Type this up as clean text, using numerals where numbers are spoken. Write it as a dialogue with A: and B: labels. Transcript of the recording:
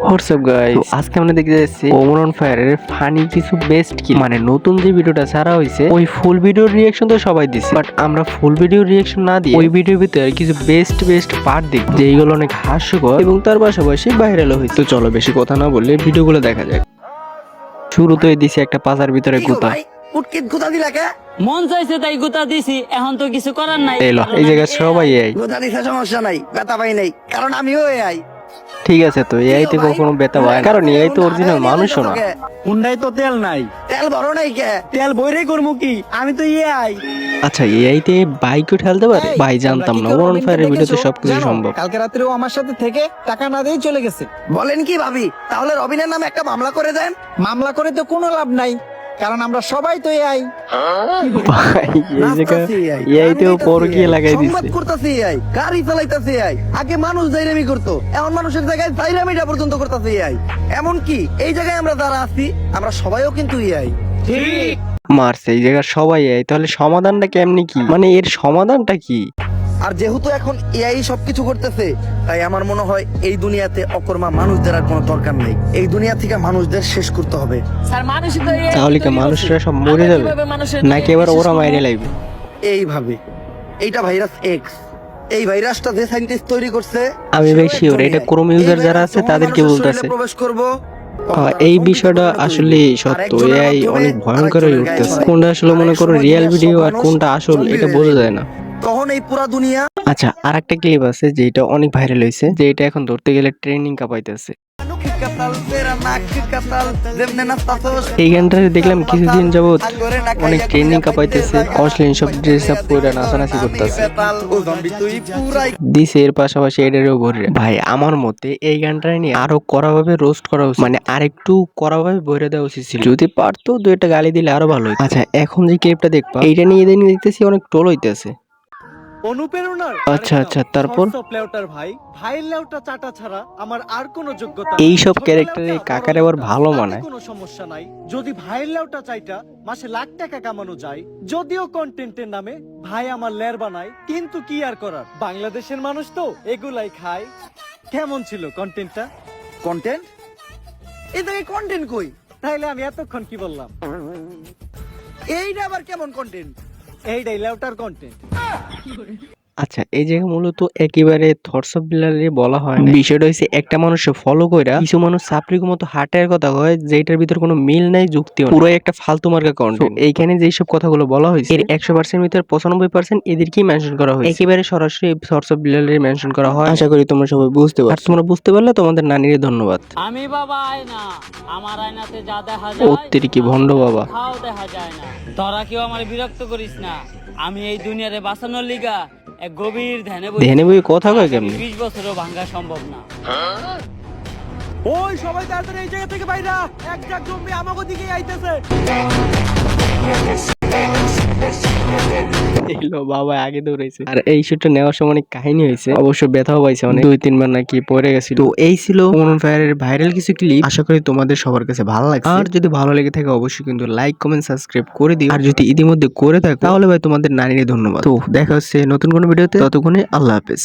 A: WhatsApp guys, আজকে আমরা দেখতে যাচ্ছি ওমর অন ফায়ারের ফানি কিছু বেস্ট কি মানে নতুন যে ভিডিওটা ছাড়া হয়েছে ওই ফুল ভিডিওর রিঅ্যাকশন তো সবাই দিছে, বাট আমরা ফুল ভিডিওর রিঅ্যাকশন না দিয়ে ওই ভিডিওর ভিতরে কিছু বেস্ট পার্ট দেখব যেইগুলো অনেক হাস্যকর এবং তার পাশাপাশি ভাইরাল হয়েছে। তো চলো বেশি কথা না বললে ভিডিওগুলো দেখা যাক। শুরুতেই দিছি একটা পাজার ভিতরে গুতা।
B: পুটকিত গুতা দিলা কে?
C: মন চাইছে তাই গুতা দিছি, এখন তো কিছু করার নাই।
A: এলো এই জায়গায় সবাই এই
B: গুতা দিছে সমস্যা নাই, ব্যথা পাই নাই, কারণ আমিও আই।
A: ঠিক আছে। তো এআইতে কখনো বেতা হয় কারণ এআই তো অরিজিনাল মানুষও না।
D: হুন্ডাই তো তেল নাই,
B: তেল ভরো নাই কে?
D: তেল বইরে করবো কি? আমি তো আই।
A: আচ্ছা এআইতে বাইকও ঠেলতে পারে? ভাই জানতাম না। ওমর অন ফায়ারের ভিডিওতে সবকিছু সম্ভব।
D: কালকে রাত্রেও আমার সাথে থেকে টাকা না দিয়ে চলে গেছে।
B: বলেন কি ভাবি? তাহলে রবিনের নামে একটা মামলা করে দেন।
D: মামলা করে তো কোনো লাভ নাই, কারণ আমরা সবাই তো আই।
A: ভাই এই জায়গা এআইতেও পরকীয়া লাগাই দিছে।
B: সংবাদ করতেছে আই, গাড়ি চালাইতেছে আই। আগে মানুষ জাইরামি করতো, এখন মানুষের জায়গায় জাইরামিটা পর্যন্ত করতেছে আই। এমন কি এই জায়গায় আমরা যারা আছি আমরা সবাইও কিন্তু আই।
A: মারছে এই জায়গা সবাই এই, তাহলে সমাধানটা কেমনি কি? মানে এর সমাধানটা কি?
B: আর যেহেতু এখন এআই সবকিছু করতেছে, তাই আমার মনে হয় এই দুনিয়াতে অকর্মা মানুষদের আর কোনো দরকার নেই। এই দুনিয়া থেকে মানুষদের শেষ করতে হবে।
C: স্যার মানুষই তো এই
A: তাহলে কি মানুষরা সব মরে যাবে নাকি এবার ওরা মাইরে লাগবে?
B: এইভাবে এইটা ভাইরাস এক্স, এই ভাইরাসটা যে সাইন্টিস্ট তৈরি করছে
A: আমি ভাই শিওর এটা ক্রোম ইউজার যারা আছে তাদেরকে বলতেছে।
B: প্রবেশ করব।
A: এই বিষয়টা আসলে সত্য। এআই অনেক ভয়ঙ্কর হয়ে উঠতেছে। কোনটা আসলে মনে করো রিয়েল ভিডিও আর কোনটা আসল এটা বোঝা যায় না।
B: তখন এই পুরা দুনিয়া।
A: আচ্ছা আর একটা ক্লিপ আছে যেটা অনেক ভাইরাল হয়েছে, যে এটা এখন ধরতে গেলে ট্রেনিং কাপাইতেছে। এই গানটা দেখলাম কিছুদিন যাবত অনেক ট্রেনিং কাপাইতেছে, অশ্লীল সব ড্রেস আপ করে নাচানাচি করতেছে দিছে। এর পাশাপাশি এটারও ভরে ভাই আমার মতে এই গানটা নিয়ে আরো কড়াভাবে রোস্ট করা উচিত, মানে আরেকটু কড়াভাবে ভরে দেওয়া উচিত ছিল। যদি পারতো দু একটা গালি দিলে আরো ভালো হতো। আচ্ছা এখন যে ক্লিপটা দেখবা এইটা নিয়ে ইদানিং দেখতেছি অনেক ট্রোল হইতেছে।
D: অনুপ্রেরণার
A: আচ্ছা তারপর
D: ভাই লেউটা চাটা ছাড়া আমার আর কোনো যোগ্যতা
A: এইসব ক্যারেক্টারে কাকারে আবার ভালো মানায়।
D: কোনো সমস্যা নাই যদি ভাইয়ের লেউটা চাইটা মাসে লাখ টাকা কামানো যায়। যদিও কন্টেন্টের নামে ভাই আমার লের বানায়, কিন্তু কি আর করার, বাংলাদেশের মানুষ তো এগুলাই খায়। কেমন ছিল কন্টেন্টটা?
B: কন্টেন্ট? এই জায়গায় কন্টেন্ট কই?
D: তাইলে আমি এতক্ষণ কি বললাম?
B: এইটা আবার কেমন কন্টেন্ট?
D: এইটাই লেউটার কন্টেন্ট।
A: আচ্ছা এই জায়গায় মূলত একেবারে থটস অফ বিলারে বলা হয় না। বিষয়টা হচ্ছে একটা মানুষকে ফলো কইরা কিছু মানুষ সাপ্রিক মতো হার্টের কথা কয় যেটার ভিতর কোনো মিল নাই, যুক্তি পুরো একটা ফালতু মার্কা কন্টেন্ট। এইখানে যেসব কথাগুলো বলা হয়েছে এর 100% ভিতর 95% এদেরকেই মেনশন করা হয়েছে, একেবারে সরাসরি থটস অফ বিলারে মেনশন করা হয়। আশা করি তোমরা সবাই বুঝতে পারছো। আর তোমরা বুঝতে পারলে তোমাদের নানির ধন্যবাদ।
C: আমি বাবা আয়না, আমার আয়নাতে যা দেখা যায়
A: অত্যাধিক কি ভণ্ড বাবা,
C: খাও দেখা যায় না। তোরা কেউ আমার বিরক্ত করিস না, আমি এই দুনিয়ারে বাঁচানোর লিগা এক গভীর ধ্যানে
A: বই কথা কয় কেমনি?
C: 20 বছরও ভাঙা সম্ভব না।
D: ওই সবাই তাড়াতাড়ি এই জায়গা থেকে বাইরা, একটা জম্বি আমাগো দিকে আইতেছে।
A: এলো বাবা আগে দৌড়াইছে। আর এই শুটটা নেওয়ার সময় অনেক কাহিনী হয়েছে, অবশ্য ব্যথাও পাইছে অনেক, 2-3 বার নাকি পড়ে গেছিল। তো এই ছিল ওমর অন ফায়ারের ভাইরাল কিছু ক্লিপ। আশা করি তোমাদের সবার কাছে ভালো লাগছে। আর যদি ভালো লেগে থাকে অবশ্যই কিন্তু লাইক কমেন্ট সাবস্ক্রাইব করে দিও। আর যদি ইতিমধ্যে করে থাকো তাহলে ভাই তোমাদের নানির ধন্যবাদ। তো দেখা হচ্ছে নতুন কোনো ভিডিওতে, ততক্ষণে আল্লাহ হাফেজ।